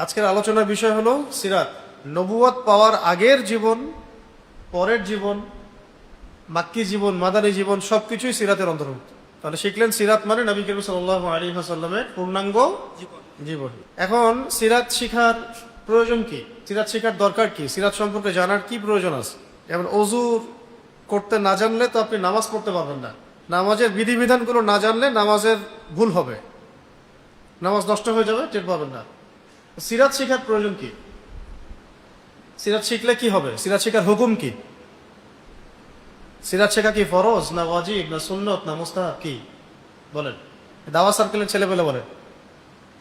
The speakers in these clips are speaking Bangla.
আজকের আলোচনার বিষয় হলো সিরাত। নবুয়ত পাওয়ার আগের জীবন, পরের জীবন, মাক্কি জীবন, মাদানী জীবন সবকিছুই সিরাতের অন্তর্ভুক্ত। তাহলে শিখলেন সিরাত মানে নবী করিম সাল্লাল্লাহু আলাইহি ওয়াসাল্লামের পূর্ণাঙ্গ জীবন। এখন সিরাত শিখার প্রয়োজন কি? সিরাত শিখার দরকার কি? সিরাত সম্পর্কে জানার কি প্রয়োজন আছে? যেমন অজু করতে না জানলে তো আপনি নামাজ পড়তে পারবেন না। নামাজের বিধিবিধানগুলো না জানলে নামাজের ভুল হবে, নামাজ নষ্ট হয়ে যাবে, টের পাবেন না। সিরাত শিখার প্রয়োজন কি? সিরাত শিখলে কি হবে? সিরাত শিখার হুকুম কি? সিরাত শেখা কি ফরজ না ওয়াজিব না সুন্নত না মুস্তাহাব কি? বলেন, দাওয়া সার্কেলের ছেলেপেলে বলেন।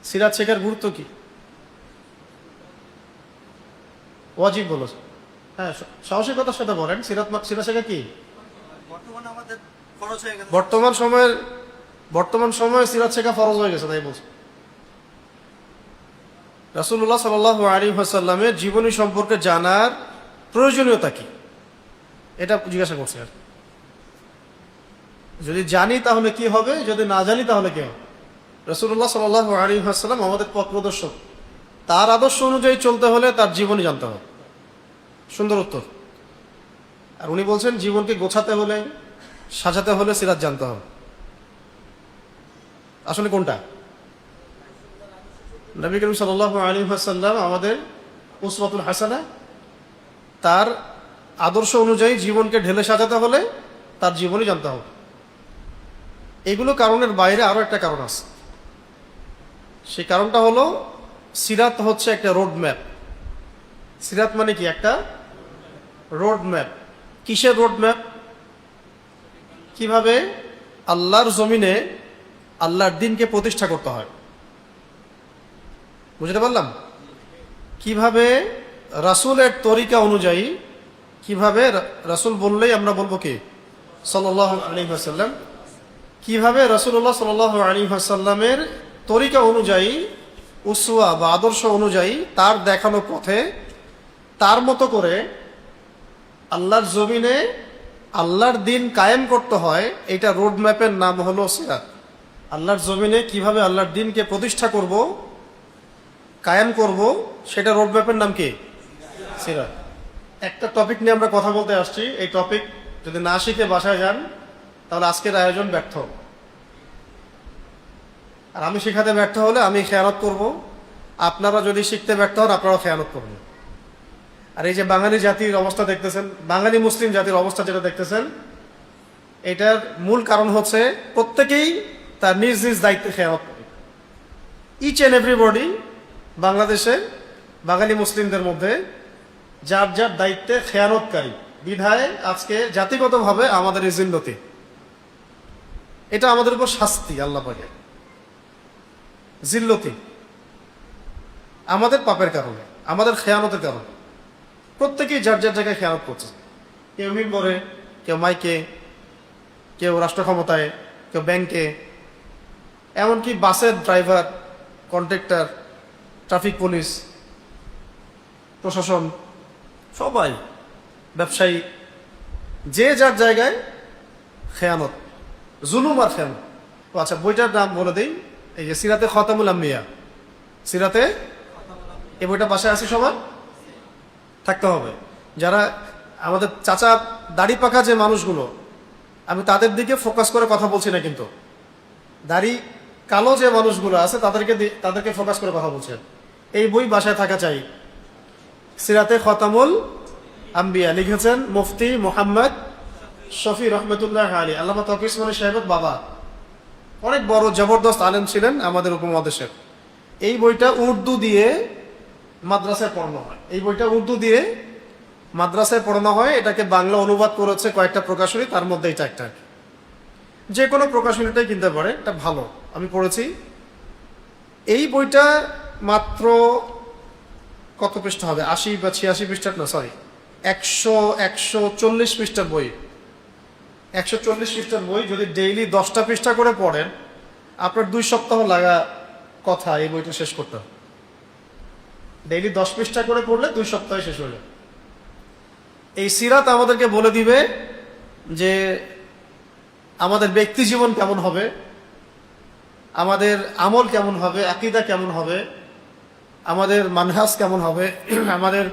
সিরাত শেখার গুরুত্ব কি? ওয়াজিব বলো। হ্যাঁ, সাহসিকতার সাথে বলেন। সিরাত শেখা কি বর্তমান সময়ে সিরাত শেখা ফরজ হয়ে গেছে, তাই বলছি। রাসূলুল্লাহ সাল্লাল্লাহু আলাইহি ওয়াসাল্লামের জীবনী সম্পর্কে জানার প্রয়োজনীয়তা কি, এটা জিজ্ঞাসা করছে। আর যদি জানি তাহলে কি হবে, যদি না জানি তাহলে কি হবে? রাসূলুল্লাহ সাল্লাল্লাহু আলাইহি ওয়াসাল্লাম আমাদের পথ প্রদর্শক। তার আদর্শ অনুযায়ী চলতে হলে তার জীবনী জানতে হবে। সুন্দর উত্তর। আর উনি বলছেন জীবনকে গোছাতে হলে, সাজাতে হলে সিরাত জানতে হবে। আসলে কোনটা? নবী করিম সাল্লাল্লাহু আলাইহি ওয়াসাল্লাম আমাদের উসওয়াতুল হাসানা। তার আদর্শ অনুযায়ী জীবনকে ঢেলে সাজাতে হলে তার জীবনী জানতে হবে। এগুলো কারণের বাইরে আরো একটা কারণ আছে। সেই কারণটা হলো সিরাত হচ্ছে একটা রোড ম্যাপ। সিরাত মানে কি? একটা রোড ম্যাপ। কিসের রোড ম্যাপ? কিভাবে আল্লাহর জমিনে আল্লাহর দ্বীনকে প্রতিষ্ঠা করতে হয়, বুঝতে পারলাম? কিভাবে রাসূলের তরিকা অনুযায়ী, কিভাবে রাসূল বললেই আমরা বলবো কি সাল্লাল্লাহু আলাইহি ওয়াসাল্লাম, কিভাবে রাসূলুল্লাহ সাল্লাল্লাহু আলাইহি ওয়াসাল্লামের তরিকা অনুযায়ী, উসওয়া বা আদর্শ অনুযায়ী তার দেখানো পথে তার মতো করে আল্লাহর জমিনে আল্লাহর দ্বীন কায়েম করতে হয়। এটা রোড ম্যাপের নাম হলো সিরাত। আল্লাহর জমিনে কিভাবে আল্লাহর দ্বীনকে প্রতিষ্ঠা করব, কায়েম করব, সেটা রোড ম্যাপের নাম কি? সিরাত। একটা টপিক নিয়ে আমরা কথা বলতে আসছি। এই টপিক যদি না শিখে বাসায় যান তাহলে আজকের আয়োজন ব্যর্থ। আর আমি শিখাতে ব্যর্থ হলে আমি খেয়ানত করব, আপনারা যদি শিখতে ব্যর্থ হন আপনারাও খেয়ানত করবেন। আর এই যে বাঙালি জাতির অবস্থা দেখতেছেন, বাঙালি মুসলিম জাতির অবস্থা যেটা দেখতেছেন, এটার মূল কারণ হচ্ছে প্রত্যেকেই তার নিজ নিজ দায়িত্বে খেয়ানত করে। ইচ অ্যান্ড এভরিবডি বাংলাদেশে বাঙালি মুসলিমদের মধ্যে যার যার দায়িত্বে খেয়ানতকারী, বিধায় আজকে জাতিগতভাবে আমাদের এই জিল্লতি, এটা আমাদের উপর শাস্তি। আল্লাহ পাকের জিল্লতি আমাদের পাপের কারণে, আমাদের খেয়ানতের কারণে। প্রত্যেকেই যার যার জায়গায় খেয়ানত করছে। কেউ মিম্বরে, কেউ মাইকে, কেউ রাষ্ট্র ক্ষমতায়, কেউ ব্যাংকে, এমনকি বাসের ড্রাইভার, কন্ট্রাক্টর, ট্রাফিক পুলিশ, প্রশাসন, সবাই, ব্যবসায়ী, যে যার জায়গায় খেয়ানত, জুলুম আর খেয়ানত। আচ্ছা, বইটার নাম বলে দিই, এই যে সিরাতে খতামুল আম্বিয়া। সিরাতে, এই বইটা বাসায় আছে, সবার থাকতে হবে। যারা আমাদের চাচা দাড়ি পাকা যে মানুষগুলো, আমি তাদের দিকে ফোকাস করে কথা বলছি না, কিন্তু দাড়ি কালো যে মানুষগুলো আছে তাদেরকে ফোকাস করে কথা বলছেন। এই বই বাসায় থাকা চাই। সিরাতে খতামুল আম্বিয়া লিখেছেন মুফতি মুহাম্মদ শফি রহমতুল্লাহ আলী, আল্লামা তকি উসমানী সাহেবের বাবা। অনেক বড় জবরদস্ত আলেম ছিলেন আমাদের উপমহাদেশের। এই বইটা উর্দু দিয়ে মাদ্রাসায় পড়ানো হয়। এই বইটা উর্দু দিয়ে মাদ্রাসায় পড়ানো হয়। এটাকে বাংলা অনুবাদ করেছে কয়েকটা প্রকাশনী, তার মধ্যে এটা একটা। যে কোনো প্রকাশনীটাই কিনতে পারে, এটা ভালো, আমি পড়েছি। এই বইটা মাত্র কত পৃষ্ঠা হবে? 80 বা 86 পৃষ্ঠার, না সরি 140 পৃষ্ঠার বই। 140 পৃষ্ঠার বই যদি ডেইলি 10টা পৃষ্ঠা করে পড়েন, আপনার 2 সপ্তাহ লাগা কথা এই বইটা শেষ করতে। ডেইলি 10 পৃষ্ঠা করে পড়লে 2 সপ্তাহে শেষ হয়ে যাবে। এই সিরাত আমাদেরকে বলে দিবে যে আমাদের ব্যক্তি জীবন কেমন হবে, আমাদের আমল কেমন হবে, আকীদা কেমন হবে, আমাদের মানহাজ কেমন হবে, আমাদের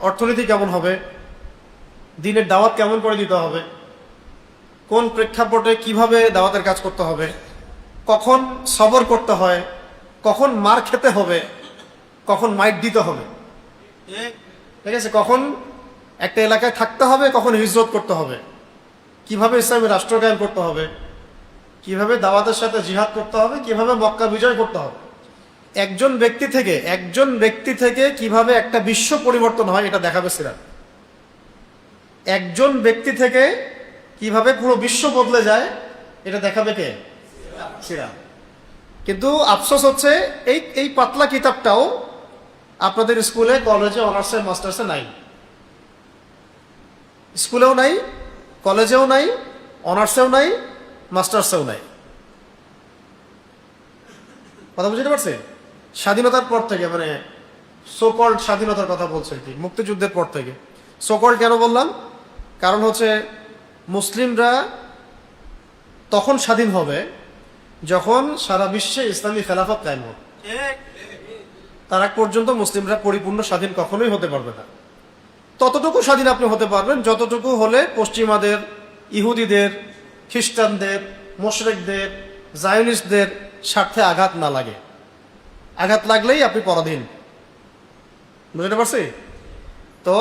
অর্থনীতি কেমন হবে, দিনের দাওয়াত কেমন করে দিতে হবে, কোন প্রেক্ষাপটে কিভাবে দাওয়াতের কাজ করতে হবে, কখন সবর করতে হয়, কখন মার খেতে হবে, কখন মাইট দিতে হবে, ঠিক আছে, কখন একটা এলাকায় থাকতে হবে, কখন হিজরত করতে হবে, কিভাবে ইসলামী রাষ্ট্র কায়েম করতে হবে, কিভাবে দাওয়াতের সাথে জিহাদ করতে হবে, কিভাবে মক্কা বিজয় করতে হবে। একজন ব্যক্তি থেকে কিভাবে একটা বিশ্ব পরিবর্তন হয় এটা দেখাবে সিরাত। একজন ব্যক্তি থেকে কিভাবে পুরো বিশ্ব বদলে যায় এটা দেখাবে কে? সিরাত। কিন্তু আফসোস হচ্ছে এই পাতলা কিতাবটাও আপনাদের স্কুলে, কলেজে, অনার্সে, মাস্টার্সে নাই। স্কুলেও নাই, কলেজেও নাই, অনার্সেও নাই, মাস্টার্সেও নাই। কথা বুঝতে পারছি? স্বাধীনতার পর থেকে, মানে সোকল্ড স্বাধীনতার কথা বলছে কি, মুক্তিযুদ্ধের পর থেকে। সোকল্ড কেন বললাম? কারণ হচ্ছে মুসলিমরা তখন স্বাধীন হবে যখন সারা বিশ্বে ইসলামী খেলাফত কায়েম হবে। তার আগ পর্যন্ত মুসলিমরা পরিপূর্ণ স্বাধীন কখনোই হতে পারবে না। ততটুকু স্বাধীন আপনি হতে পারবেন যতটুকু হলে পশ্চিমাদের, ইহুদিদের, খ্রিস্টানদের, মুশরিকদের, জায়নিস্টদের স্বার্থে আঘাত না লাগে। আঘাত লাগলেই আপনি পরাধীন। বুঝতে পারছি? তো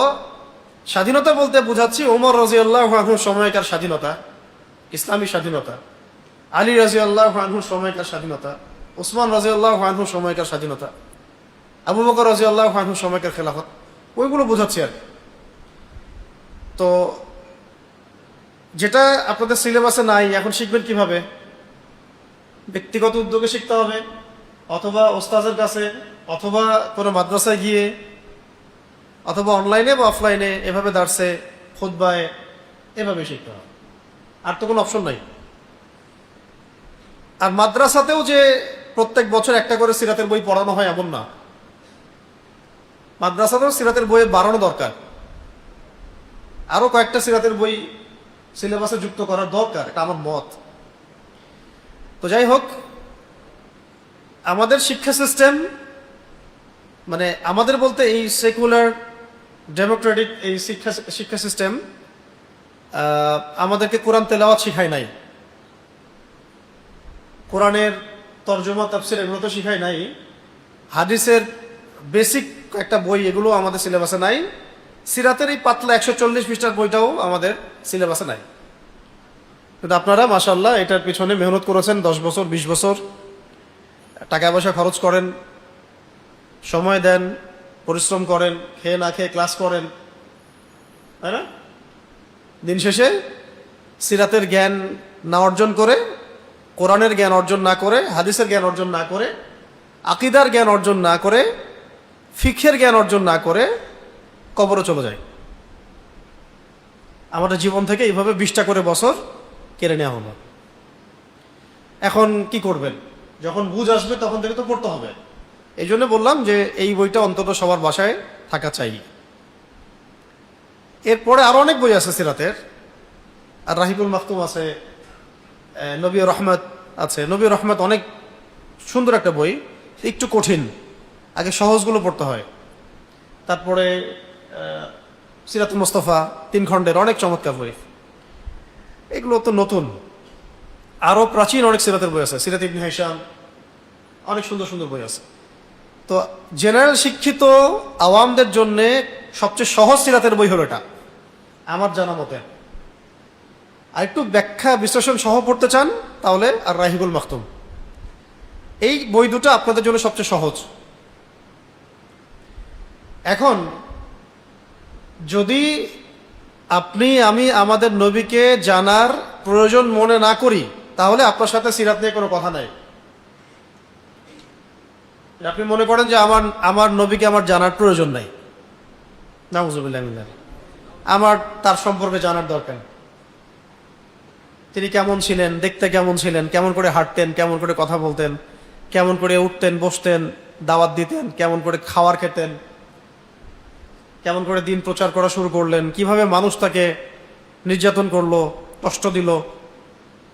স্বাধীনতা বলতে বুঝাচ্ছি ওমর রাদিয়াল্লাহু আনহুর সময়কার স্বাধীনতা, ইসলামী স্বাধীনতা, আলী রাদিয়াল্লাহু আনহুর সময়কার স্বাধীনতা, ওসমান রাদিয়াল্লাহু আনহুর সময়কার স্বাধীনতা, আবু বকর রাদিয়াল্লাহু আনহুর সময়কার খেলাফত, ওইগুলো বুঝাচ্ছি আর। তো যেটা আপনাদের সিলেবাসে নাই, এখন শিখবেন কিভাবে? ব্যক্তিগত উদ্যোগে শিখতে হবে, অথবা ওস্তাদের কাছে, অথবা কোনো মাদ্রাসায় গিয়ে, অথবা অনলাইনে বা অফলাইনে, এভাবে দার্সে, খুতবায়, এভাবে শিখতে হবে। আর তো কোনো অপশন নাই। আর মাদ্রাসাতেও যে প্রত্যেক বছর একটা করে সিরাতের বই পড়ানো হয় এমন না। মাদ্রাসাতেও সিরাতের বইয়ে বাড়ানো দরকার, আরো কয়েকটা সিরাতের বই সিলেবাসে যুক্ত করার দরকার, এটা আমার মত। তো যাই হোক, আমাদের শিক্ষা সিস্টেম, মানে আমাদের বলতে এই সেকুলার ডেমোক্রেটিক এই শিক্ষা সিস্টেম আমাদেরকে কোরআন তেলাওয়াত শিখায় নাই, কোরআনের তরজমা, তাফসীর এগুলো তো শিখায় নাই, হাদিসের বেসিক একটা বই এগুলো আমাদের সিলেবাসে নাই, সিরাতের এই পাতলা 140 পৃষ্ঠার বইটাও আমাদের সিলেবাসে নাই। কিন্তু আপনারা মাশাআল্লাহ এটার পিছনে মেহনত করেছেন 10 বছর, 20 বছর, টাকা পয়সা খরচ করেন, সময় দেন, পরিশ্রম করেন, খেয়ে না খেয়ে ক্লাস করেন, তাই না? দিন শেষে সিরাতের জ্ঞান না অর্জন করে, কোরআনের জ্ঞান অর্জন না করে, হাদিসের জ্ঞান অর্জন না করে, আকীদার জ্ঞান অর্জন না করে, ফিকহের জ্ঞান অর্জন না করে কবরে চলে যায়। আমাদের জীবন থেকে এইভাবে 20টা করে বছর কেড়ে নেওয়া হলো। এখন কি করবেন? যখন বুঝ আসবে তখন থেকে তো পড়তে হবে। এই জন্য বললাম যে এই বইটা অন্তত সবার বাসায় থাকা চাই। এরপরে আরো অনেক বই আছে সিরাতের, আর রাহিবুল মাখতুম আছে, নবী রহমত আছে। নবী রহমত অনেক সুন্দর একটা বই, একটু কঠিন, আগে সহজগুলো পড়তে হয়। তারপরে সিরাতুল মুস্তাফা 3 খণ্ডের অনেক চমৎকার বই, এগুলো তো নতুন। আরো প্রাচীন অনেক সিরাতের বই আছে, সিরাত ইবনে হিশাম, অনেক সুন্দর সুন্দর বই আছে। তো জেনারেল শিক্ষিত আওয়ামদের জন্য সবচেয়ে সহজ সিরাতের বই হলো এটা আমার জানা মতে। আর একটু ব্যাখ্যা বিশ্লেষণ সহ পড়তে চান তাহলে আর রাহিবুল মাখতুম, এই বই দুটো আপনাদের জন্য সবচেয়ে সহজ। এখন যদি আপনি আমি আমাদের নবীকে জানার প্রয়োজন মনে না করি, তাহলে আপনার সাথে সিরাত নিয়ে কোনো কথা নাই। আপনি মনে করেন যে আমার নবীকে আমার জানার প্রয়োজন নাই, নাউযুবিল্লাহ মিন যালিক, আমার তার সম্পর্কে জানার দরকার। তিনি কেমন ছিলেন, দেখতে কেমন ছিলেন, কেমন করে হাঁটতেন, কেমন করে কথা বলতেন, কেমন করে উঠতেন বসতেন, দাওয়াত দিতেন, কেমন করে খাবার খেতেন, কেমন করে দিন প্রচার করা শুরু করলেন, কিভাবে মানুষ তাকে নির্যাতন করলো, কষ্ট দিল,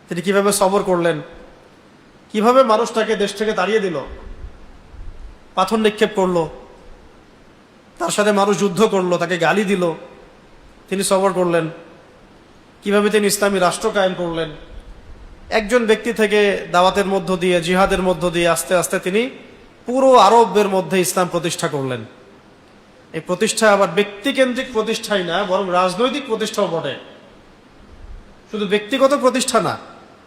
তিনি কিভাবে সবর করলেন, কিভাবে মানুষ তাকে দেশ থেকে তাড়িয়ে দিল, পাথর নিক্ষেপ করলো, তার সাথে মানুষ যুদ্ধ করলো, তাকে গালি দিল, তিনি সবর করলেন। কিভাবে তিনি ইসলামী রাষ্ট্র কায়েম করলেন। একজন ব্যক্তি থেকে দাওয়াতের মধ্য দিয়ে, জিহাদের মধ্য দিয়ে আস্তে আস্তে তিনি পুরো আরবের মধ্যে ইসলাম প্রতিষ্ঠা করলেন। এই প্রতিষ্ঠা আবার ব্যক্তিকেন্দ্রিক প্রতিষ্ঠাই না, বরং রাজনৈতিক প্রতিষ্ঠাও বটে। শুধু ব্যক্তিগত প্রতিষ্ঠা না,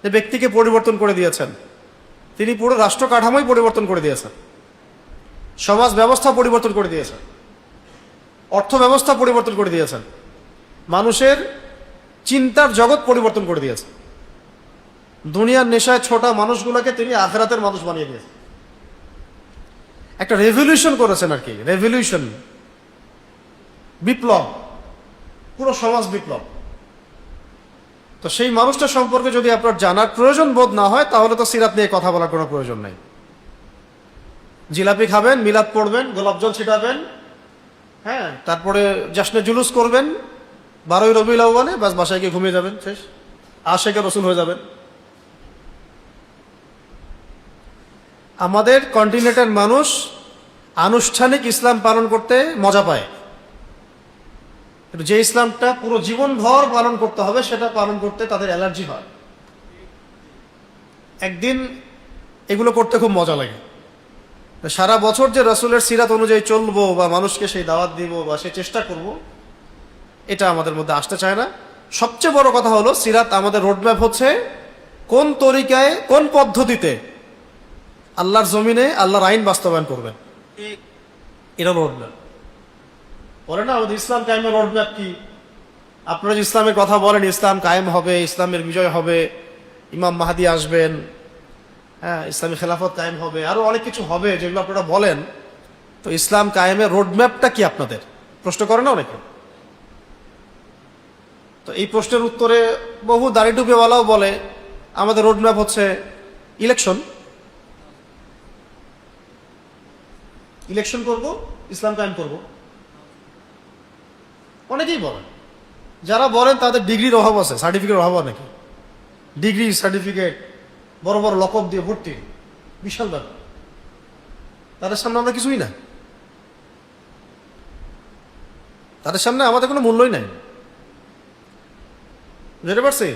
যে ব্যক্তিকে পরিবর্তন করে দিয়েছেন, তিনি পুরো রাষ্ট্র কাঠামোই পরিবর্তন করে দিয়েছেন, সমাজ ব্যবস্থা পরিবর্তন করে দিয়েছেন, অর্থ ব্যবস্থা পরিবর্তন করে দিয়েছেন, মানুষের চিন্তার জগৎ পরিবর্তন করে দিয়েছেন। দুনিয়ার নেশায় ছোটা মানুষগুলোকে তিনি আখিরাতের মানুষ বানিয়ে দিয়েছেন। একটা রেভলিউশন করেছেন আর কি, রেভলিউশন, বিপ্লব, পুরো সমাজ বিপ্লব। তো সেই মানুষটা সম্পর্কে যদি আপনার জানার প্রয়োজন বোধ না হয়, তাহলে তো সিরাত নিয়ে কথা বলার কোনো প্রয়োজন নাই। জিলাপি খাবেন, মিলাদ পড়বেন, গোলাপ জল ছিটাবেন, হ্যাঁ, তারপরে জাশনে জুলুস করবেন 12ই রবিউল আউয়ালে, বাস বাসায় গিয়ে ঘুমিয়ে যাবেন, শেষ, আশেকে রসুল হয়ে যাবেন। আমাদের কন্টিনেন্টের মানুষ আনুষ্ঠানিক ইসলাম পালন করতে মজা পায়, যে ইসলামটা পুরো জীবন ভর পালন করতে হবে, সেটা পালন করতে তাদের অ্যালার্জি হয়। একদিন এগুলো করতে খুব মজা লাগে। সারা বছর যে রাসূলের সিরাত অনুযায়ী চলবো বা মানুষকে সেই দাওয়াত দিব বা সেই চেষ্টা করব, এটা আমাদের মধ্যে আসতে চায় না। সবচেয়ে বড় কথা হলো, সিরাত আমাদের রোডম্যাপ হচ্ছে কোন তরিকায়, কোন পদ্ধতিতে আল্লাহর জমিনে আল্লাহর আইন বাস্তবায়ন করবেন, এটা রোডম্যাপ। বলে না আমাদের ইসলাম কায়েমের রোডম্যাপ কি? আপনারা যে ইসলামের কথা বলেন, ইসলাম কায়েম হবে, ইসলামের বিজয় হবে, ইমাম মাহদি আসবেন, হ্যাঁ, ইসলামী খেলাফত কায়েম হবে, আরো অনেক কিছু হবে যেগুলো আপনারা বলেন। তো ইসলাম কায়েমের রোডম্যাপটা কি আপনাদের? প্রশ্ন করে না অনেকে। তো এই প্রশ্নের উত্তরে বহু দাড়ি টুপিওয়ালাও বলে আমাদের রোডম্যাপ হচ্ছে ইলেকশন, ইলেকশন করব, ইসলাম কায়েম করব। অনেকেই বলেন, যারা বলেন তাদের ডিগ্রির অভাব আছে, সার্টিফিকেট অভাব নাকি, ডিগ্রি সার্টিফিকেট বড় বড় লকব দিয়ে ভর্তি, বিশাল ব্যাপার। তাদের সামনে আমরা কিছুই না, তাদের সামনে আমাদের কোনো মূল্যই নাই, বুঝতে পারছি?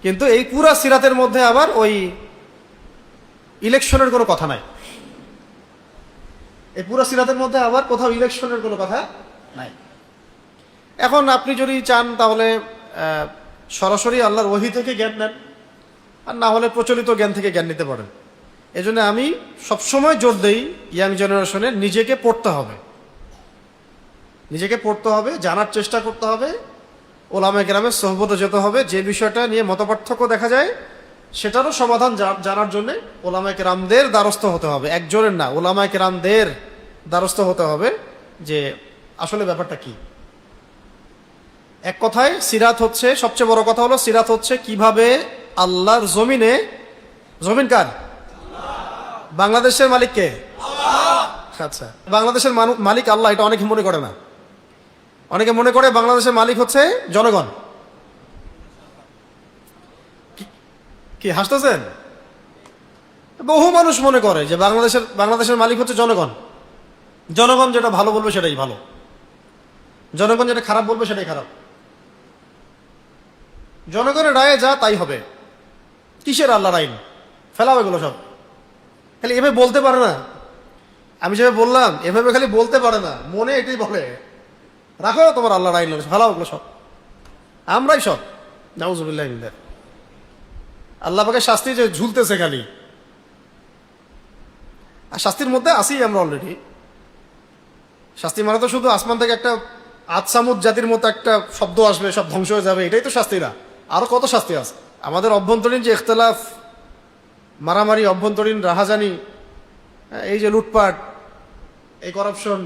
কিন্তু এই পুরা সিরাতের মধ্যে আবার ওই ইলেকশনের কোনো কথা নাই। এই পুরা সিরাতের মধ্যে আবার কোথাও ইলেকশনের কোনো কথা নাই। এখন আপনি যদি চান তাহলে সরাসরি আল্লাহর ওহী থেকে জ্ঞান নেন, আর না হলে প্রচলিত জ্ঞান থেকে জ্ঞান নিতে পারেন। এজন্য আমি সবসময় জোর দেই, ইয়াং জেনারেশনের নিজেকে পড়তে হবে, নিজেকে পড়তে হবে, জানার চেষ্টা করতে হবে, ওলামায়ে কেরামের সোহবতে যেতে হবে। যে বিষয়টা নিয়ে মতপার্থক্য দেখা যায়, সেটারও সমাধান জানার জন্য ওলামায়ে কেরামদের দ্বারস্থ হতে হবে, একজনের না, ওলামায়ে কেরামদের দ্বারস্থ হতে হবে যে আসলে ব্যাপারটা কি। এক কথায় সিরাত হচ্ছে, সবচেয়ে বড় কথা হলো সিরাত হচ্ছে কিভাবে আল্লাহর জমিনে, জমিন কার? বাংলাদেশের মালিক কে? আচ্ছা, বাংলাদেশের মালিক আল্লাহ, এটা অনেকে মনে করে না। অনেকে মনে করে বাংলাদেশের মালিক হচ্ছে জনগণ। কি হাসতেছেন? বহু মানুষ মনে করে যে বাংলাদেশের মালিক হচ্ছে জনগণ। জনগণ যেটা ভালো বলবে সেটাই ভালো, জনগণ যেটা খারাপ বলবে সেটাই খারাপ। জনগণের রায়ে যা তাই হবে। কিসের আল্লাহর আইন? ফেলাও এগুলো সব। খালি এভাবে বলতে পারে না, আমি যেভাবে বললাম এভাবে খালি বলতে পারে না, মনে এটাই বলে রাখো তোমার আল্লাহর আইন, ফেলাও এগুলো সব। আমরাই সব, নাউজুবিল্লাহ মিন যালিক। আল্লাহ পাকের শাস্তি যে ঝুলতেছে খালি, আর শাস্তির মধ্যে আসি আমরা অলরেডি। শাস্তি মানে তো শুধু আসমান থেকে একটা আতসামুদ জাতির মতো একটা শব্দ আসবে, সব ধ্বংস হয়ে যাবে, এটাই তো শাস্তি না। আরো কত শাস্তি আছে। আমাদের অভ্যন্তরীণ যে ইখতলাফ, মারামারি, অভ্যন্তরীণ রাহাজানি, এই যে লুটপাট, এই করাপশন,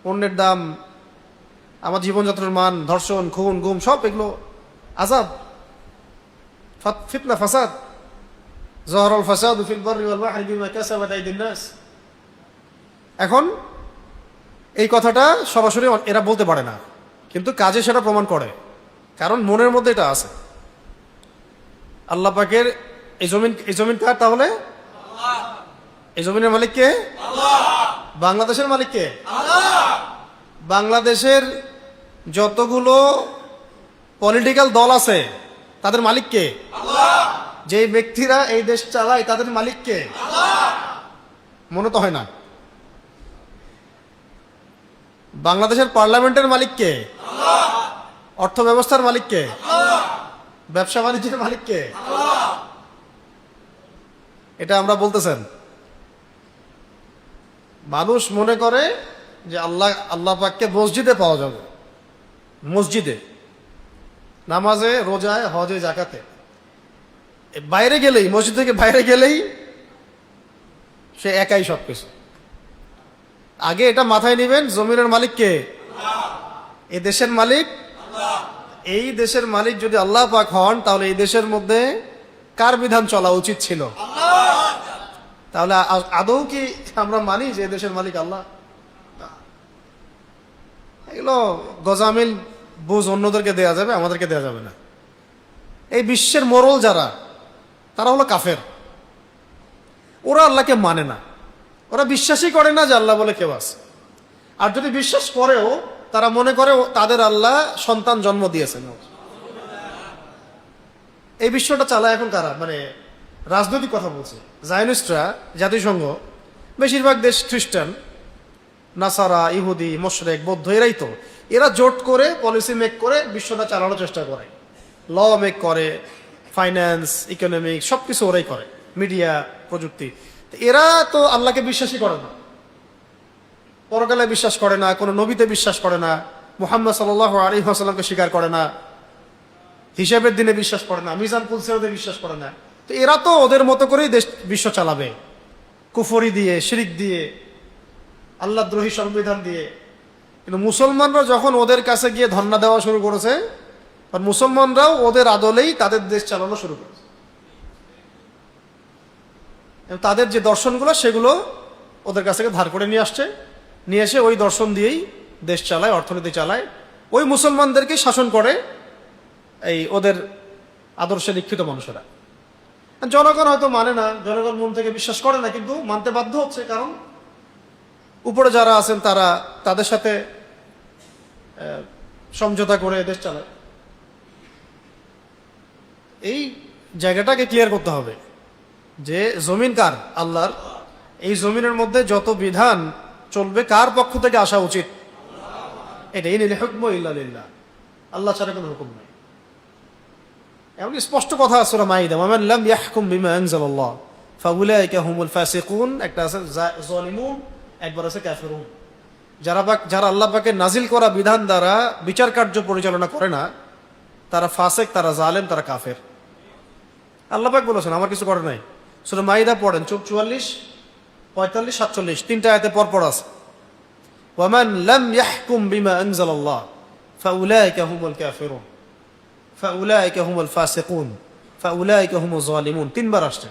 পণ্যের দাম, আমার জীবনযাত্রার মান, ধর্ষণ, খুন, গুম, সব এগুলো আযাব, ফিতনা, ফাসাদ। যাহারাল ফাসাদু ফিল বাররি ওয়াল বাহরি বিমা কাসাবাত আইদিন নাস। এখন এই কথাটা সরাসরি এরা বলতে পারে না, কিন্তু কাজে সেটা প্রমাণ করে, কারণ মনের মধ্যে এটা আছে। আল্লাহ পাকের এই জমিন কার? তাহলে এই জমিনের মালিক কে? বাংলাদেশের মালিক কে? বাংলাদেশের যতগুলো পলিটিক্যাল দল আছে তাদের মালিক কে? যে ব্যক্তিরা এই দেশ চালায় তাদের মালিক কে? মনে তো হয় না। বাংলাদেশের পার্লামেন্টের মালিক কে? অর্থ ব্যবস্থার মালিক কে? ব্যবসা বাণিজ্যের মালিক কে? এটা আমরা বলতেছেন। মানুষ মনে করে যে আল্লাহ পাককে মসজিদে পাওয়া যাবে, মসজিদে, নামাজে, রোজায়, হজে, জাকাতে। বাইরে গেলেই, মসজিদ থেকে বাইরে গেলেই সে একাই সবকিছু। আগে এটা মাথায় নেবেন, জমিনের মালিক কে? এই দেশের মালিক। এই দেশের মালিক যদি আল্লাহ পাক হন, তাহলে এই দেশের মধ্যে কার বিধান চলা উচিত ছিল? তাহলে আদৌ কি আমরা মানি যে এই দেশের মালিক আল্লাহ? এগুলো গজামিল বুঝ অন্যদেরকে দেয়া যাবে, আমাদেরকে দেয়া যাবে না। এই বিশ্বের মোড়ল যারা, তারা হলো কাফের। ওরা আল্লাহকে মানে না, ওরা বিশ্বাসই করে না যে আল্লাহ বলে কেউ আছে। আর যদি বিশ্বাস করেও, তারা মনে করে তাদের আল্লাহ সন্তান জন্ম দিয়েছেন। এই বিশ্বটা চালায় এখন কারা? মানে রাজনৈতিক কথা বলছে জায়নিস্টরা, জাতিসংঘ, বেশিরভাগ দেশ খ্রিস্টান, নাসারা, ইহুদি, মোশরেক, বৌদ্ধ, এরাই তো। এরা জোট করে পলিসি মেক করে বিশ্বটা চালানোর চেষ্টা করে, ল মেক করে, ফাইন্যান্স, ইকোনমিক সবকিছু ওরাই করে, মিডিয়া, প্রযুক্তি। এরা তো আল্লাহকে বিশ্বাসই করে না, পরকালে বিশ্বাস করে না, কোনো নবীতে বিশ্বাস করে না, মুহাম্মদ সাল্লাল্লাহু আলাইহি ওয়াসাল্লামকে স্বীকার করে না, হিসাবের দিনে বিশ্বাস করে না, মিজান পুলসিরাতে বিশ্বাস করে না। তো এরা তো ওদের মতো করেই দেশ বিশ্ব চালাবে, কুফরি দিয়ে, শিরিক দিয়ে, আল্লাহদ্রোহী সংবিধান দিয়ে। কিন্তু মুসলমানরা যখন ওদের কাছে গিয়ে ধর্ণা দেওয়া শুরু করেছে, আর মুসলমানরাও ওদের আদলেই তাদের দেশ চালানো শুরু করেছে। তাদের যে দর্শনগুলো, সেগুলো ওদের কাছ থেকে ধার করে নিয়ে আসছে, নিয়ে এসে ওই দর্শন দিয়েই দেশ চালায়, অর্থনীতি চালায়, ওই মুসলমানদেরকে শাসন করে এই ওদের আদর্শে দীক্ষিত মানুষেরা। জনগণ হয়তো মানে না, জনগণ মন থেকে বিশ্বাস করে না, কিন্তু মানতে বাধ্য হচ্ছে, কারণ উপরে যারা আছেন তারা তাদের সাথে সমঝোতা করে দেশ চালায়। এই জায়গাটাকে ক্লিয়ার করতে হবে যে জমিন কার? আল্লাহর। এই জমিনের মধ্যে যত বিধান চলবে কার পক্ষ থেকে আসা উচিত? এটা ইনিল হুকমু ইল্লা লিল্লাহ, আল্লাহ ছাড়া কোনো হুকুম নাই। এমন স্পষ্ট কথা আছে সূরা মাইদা, ওয়ামান লাম ইয়াহকুম বিমা আনজালাল্লাহ ফাউলাইকা হুমুল ফাসিকুন। একটা আছে যালিমুন, একবার আছে কাফিরুন। যারা আল্লাহ পাকের নাজিল করা বিধান দ্বারা বিচার কার্য পরিচালনা করে না, তারা ফাসিক, তারা জালেম, তারা কাফের। আল্লাহ পাক বলেছেন আমার কিছু করে নাই। সূরা মাইদা পড়েন, 44, 45, 47 তিনটা আয়াতে পরপর আছে। ওয়ামান লাম ইয়াহকুম বিমা আনজালাল্লাহ ফাউলাইকা হুমুল কাফিরুন ফাউলাইকা হুমুল ফাসিকুন ফাউলাইকা হুমুজ জালিমুন, তিনবার আসছে।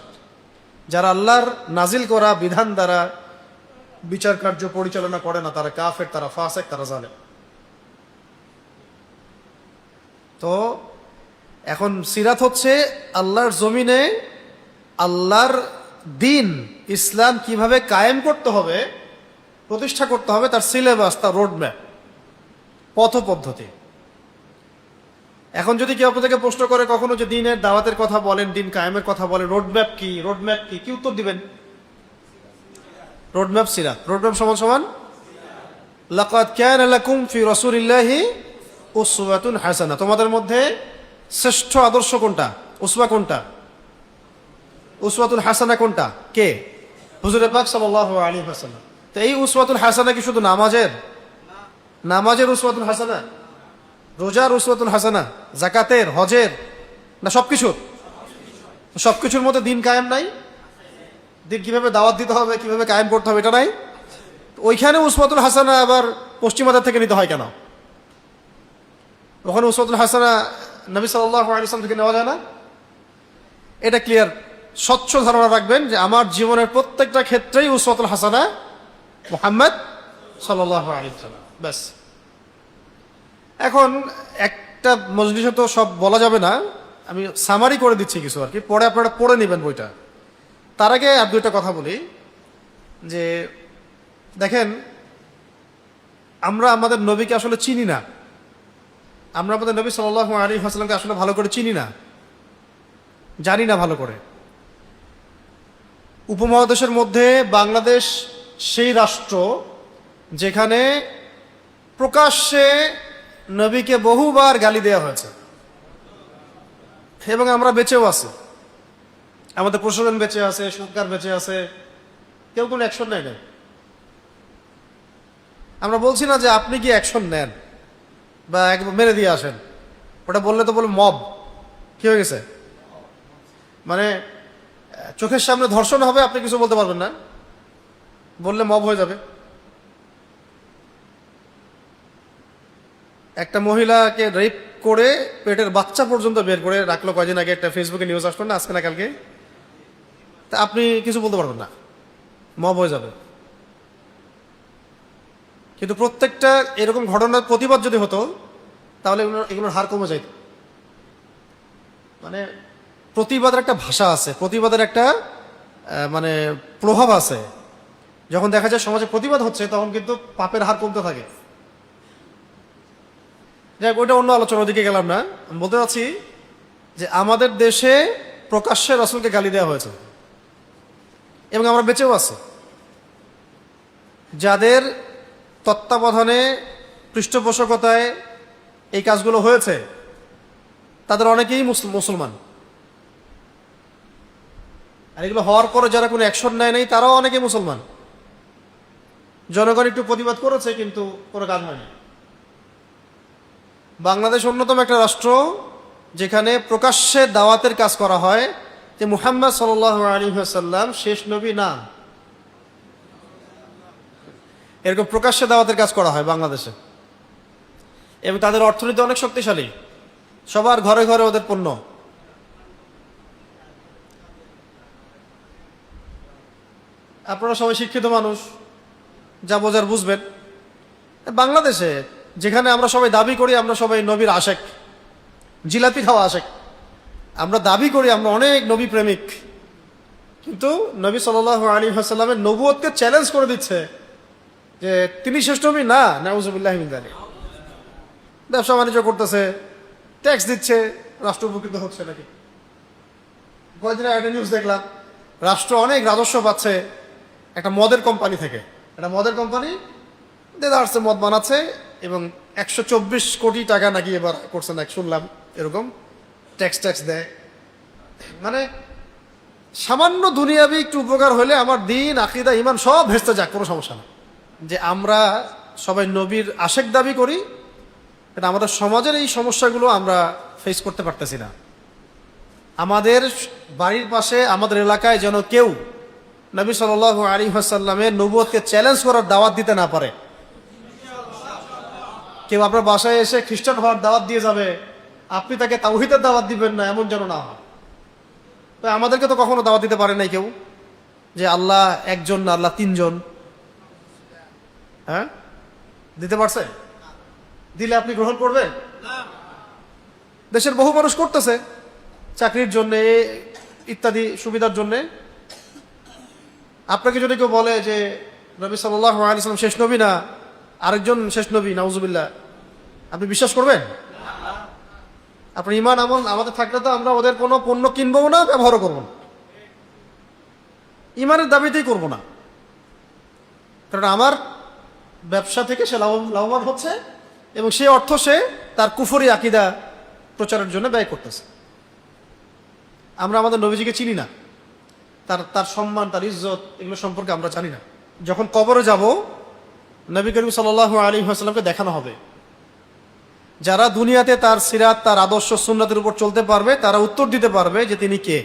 যারা আল্লাহর নাজিল করা বিধান দ্বারা বিচার কার্য পরিচালনা করে না, তারা কাফের, তারা ফাসিক, তারা জালেম। তো এখন সিরাত হচ্ছে আল্লাহর জমিনে আল্লাহর দিন ইসলাম কিভাবে কায়েম করতে হবে, প্রতিষ্ঠা করতে হবে, তার সিলেবাস, তার রোডম্যাপ, পথ পদ্ধতি। এখন যদি কেউ আপনাদেরকে প্রশ্ন করে কখনো যে দিনের দাওয়াতের কথা বলেন, দিন কায়েমের কথা বলেন, রোডম্যাপ কি, রোডম্যাপ কি, কি উত্তর দিবেন? রোডম্যাপ সিরাত। রোডম্যাপ সমান সমান লাকাদ কানা লাকুম ফি রাসূলিল্লাহি উসওয়াতুন হাসানা। তোমাদের মধ্যে শ্রেষ্ঠ আদর্শ কোনটা? উসওয়া কোনটা? উসওয়াতুল হাসানা কোনটা? কে? হুজুর পাক সাল্লাল্লাহু আলাইহি ওয়াসাল্লাম। তো এই উসওয়াতুল হাসানা কি শুধু নামাজের? নামাজের উসওয়াতুল হাসানা, রোজার উসওয়াতুল হাসানা, যাকাতের, হজের, না সবকিছুর? সবকিছুর মধ্যে দিন কায়েম নাই? দিন কিভাবে দাওয়াত দিতে হবে, কিভাবে কায়েম করতে হবে, এটা নাই? ওইখানে উসওয়াতুল হাসানা আবার পশ্চিমাদের থেকে নিতে হয় কেন? ওখানে উসওয়াতুল হাসানা নবী সাল্লাল্লাহু আলাইহি ওয়াসাল্লাম থেকে নেওয়া যায় না? এটা ক্লিয়ার, স্বচ্ছ ধারণা রাখবেন যে আমার জীবনের প্রত্যেকটা ক্ষেত্রেই উসওয়াতুল হাসানা মুহাম্মদ সাল্লাল্লাহু আলাইহি ওয়াসাল্লাম, ব্যাস। এখন একটা মজলিসে তো সব বলা যাবে না, আমি সামারি করে দিচ্ছি কিছু আর কি, পরে আপনারা পড়ে নেবেন বইটা। তার আগে আর দুইটা কথা বলি। যে দেখেন, আমরা আমাদের নবীকে আসলে চিনি না, আমরা আমাদের নবী সাল্লাল্লাহু আলাইহি ওয়াসাল্লামকে আসলে ভালো করে চিনি না, জানি না ভালো করে। উপমহাদেশের মধ্যে বাংলাদেশ সেই রাষ্ট্র যেখানে প্রকাশ্যে নবীকে বহুবার গালি দেওয়া হয়েছে, এবং আমরা বেঁচেও আছি, আমাদের প্রশাসন বেঁচে আছে, সরকার বেঁচে আছে, কেউ কোনো অ্যাকশন নেয় না। আমরা বলছি না যে আপনি কি অ্যাকশন নেন বা একবার মেরে দিয়ে আসেন, ওটা বললে তো বলে মব কি হয়ে গেছে, মানে চোখের সামনে ধর্ষণ হবে, আপনি কিছু বলতে পারবেন না, বললে মব হয়ে যাবে। একটা মহিলাকে রেপ করে পেটের বাচ্চা পর্যন্ত বের করে রাখলো কয়দিন আগে, একটা ফেসবুকে নিউজ আসলো না, আজকে না কালকে, তা আপনি কিছু বলতে পারবেন না, মব হয়ে যাবে। কিন্তু প্রত্যেকটা এরকম ঘটনার প্রতিবাদ যদি হতো তাহলে এগুলোর হার কমে যাইত। মানে প্রতিবাদের একটা ভাষা আছে, প্রতিবাদের একটা মানে প্রভাব আছে। যখন দেখা যায় সমাজে প্রতিবাদ হচ্ছে তখন কিন্তু পাপের হার কমতে থাকে। যাই হোক, ওইটা অন্য আলোচনার দিকে গেলাম না। আমি বলতে চাচ্ছি যে আমাদের দেশে প্রকাশ্যে রাসূলকে গালি দেওয়া হয়েছে এবং আমরা বেঁচেও আছি। যাদের তত্ত্বাবধানে পৃষ্ঠপোষকতায় এই কাজগুলো হয়েছে তাদের অনেকেই মুসলমান, আর এগুলো হওয়ার পরে যারা কোনো অ্যাকশন নেয় নাই তারাও অনেকেই মুসলমান। জনগণ একটু প্রতিবাদ করেছে কিন্তু কোনো কাজ হয়নি। বাংলাদেশ অন্যতম একটা রাষ্ট্র যেখানে প্রকাশ্যে দাওয়াতের কাজ করা হয় যে মুহাম্মদ সাল্লাল্লাহু আলাইহি ওয়াসাল্লাম শেষ নবী না, এরকম প্রকাশ্যে দাওয়াতের কাজ করা হয় বাংলাদেশে। এবং তাদের অর্থনীতি অনেক শক্তিশালী, সবার ঘরে ঘরে ওদের পণ্য। আপনারা সবাই শিক্ষিত মানুষ, যা বোঝার বুঝবেন। বাংলাদেশে যেখানে আমরা সবাই দাবি করি আমরা সবাই নবীর আশেক, জিলাপি খাওয়া আশেক, আমরা দাবি করি আমরা অনেক নবী প্রেমিক, কিন্তু নবী সাল্লাল্লাহু আলাইহি ওয়াসাল্লামের নবুয়তকে চ্যালেঞ্জ করে দিচ্ছে যে তিনি শেষ নবী না, নাউযুবিল্লাহি মিন যালিক। ব্যবসা বাণিজ্য করতেছে, ট্যাক্স দিচ্ছে, রাষ্ট্র উপকৃত হচ্ছে নাকি? কয়েকদিন একটা নিউজ দেখলাম, রাষ্ট্র অনেক রাজস্ব পাচ্ছে একটা মদের কোম্পানি থেকে। একটা মদের কোম্পানি দেদারসে মদ বানাচ্ছে এবং 124 কোটি টাকা নাকি এবার করছে না, শুনলাম এরকম ট্যাক্স দেয়। মানে সামান্য দুনিয়াবি একটু উপকার হলে আমার দিন, আকীদা, ঈমান সব ভেস্তে যাক, কোনো সমস্যা না। যে আমরা সবাই নবীর আশেক দাবি করি, এটা আমাদের সমাজের এই সমস্যাগুলো আমরা ফেস করতে পারতেছি না। আমাদের বাড়ির পাশে আমাদের এলাকায় যেন কেউ নবী সাল্লাল্লাহু আলাইহি ওয়াসাল্লামের নবুয়তকে চ্যালেঞ্জ করার দাওয়াত দিতে না পারে। কেউ আপনার বাসায় এসে খ্রিস্টান হওয়ার দাওয়াত দিয়ে যাবে, আপনি তাকে তাওহীদের দাওয়াত দিবেন না, এমন যেন না হয়। তো আমাদেরকে তো কখনো দাওয়াত দিতে পারে নাই কেউ যে আল্লাহ একজন না, আল্লাহ তিনজন। হ্যাঁ, দিতে পারছে? দিলে আপনি গ্রহণ করবেন? দেশের বহু মানুষ করতেছে চাকরির জন্য, ইত্যাদি সুবিধার জন্য। আপনাকে যদি কেউ বলে যে নবী সাল্লাল্লাহু আলাইহি ওয়াসাল্লাম শেষ নবী না, আরেকজন শেষ নবী, নাউযুবিল্লাহ, আপনি বিশ্বাস করবেন? আপনার ঈমান আমল আমাদের থাকলে তো আমরা ওদের কোনো পণ্য কিনবো না, ব্যবহারও করবো না, ঈমানের দাবিতেই করবো না। কারণ আমার ব্যবসা থেকে সে লাভবান হচ্ছে এবং সেই অর্থ সে তার কুফরি আকীদা প্রচারের জন্য ব্যয় করতেছে। আমরা আমাদের নবীজিকে চিনি না, তার সম্মান, তার ইজ্জত, এগুলো সম্পর্কে আমরা জানি না। যখন কবরে যাব, নবী করিম সাল্লাল্লাহু আলাইহি ওয়াসাল্লামকে দেখানো হবে। যারা দুনিয়াতে তার সিরাত, তার আদর্শ, সুন্নাতের উপর চলতে পারবে তারা উত্তর দিতে পারবে যে তিনি কে।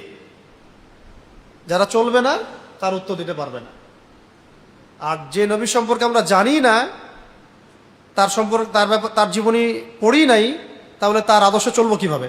যারা চলবে না তার উত্তর দিতে পারবে না। আর যে নবী সম্পর্কে আমরা জানি না, তার সম্পর্কে তার জীবনী পড়ি নাই, তাহলে তার আদর্শ চলবো কিভাবে?